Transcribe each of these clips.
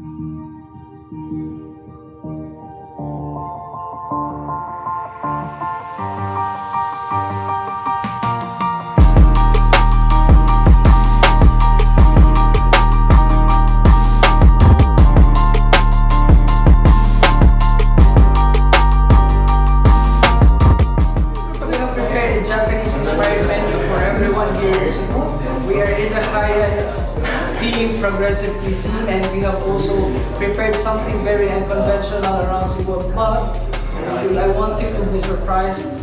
We have prepared a Japanese-inspired menu for everyone here in Cebu. We are izakaya themed progressive cuisine, and we have also prepared something very unconventional around Cebu. But I want you to be surprised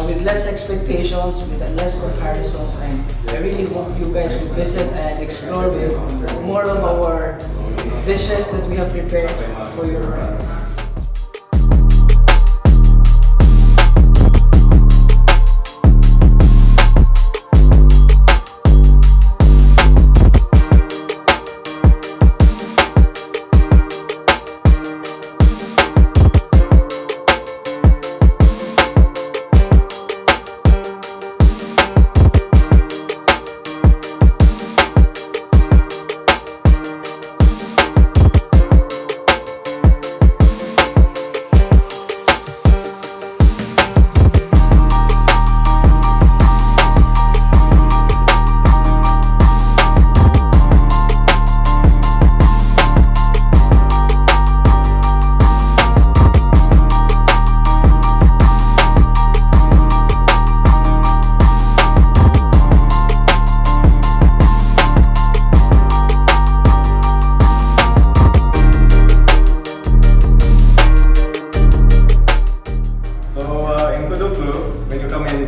with less expectations, with less comparisons, and I really hope you guys will visit and explore with more of our dishes that we have prepared for your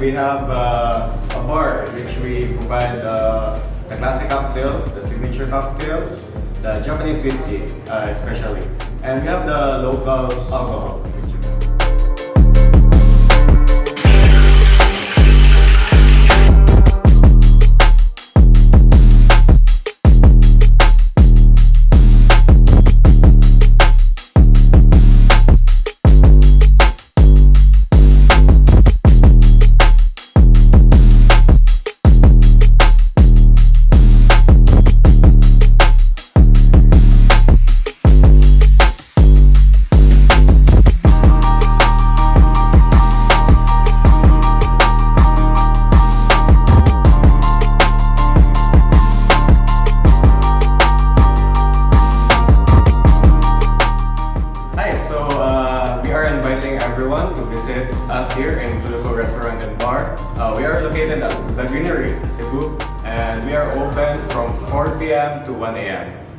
We have a bar in which we provide the classic cocktails, the signature cocktails, the Japanese whiskey especially, and we have the local alcohol. Everyone to visit us here in Inculuco Restaurant and Bar. We are located at The Greenery, Cebu, and we are open from 4 p.m. to 1 a.m.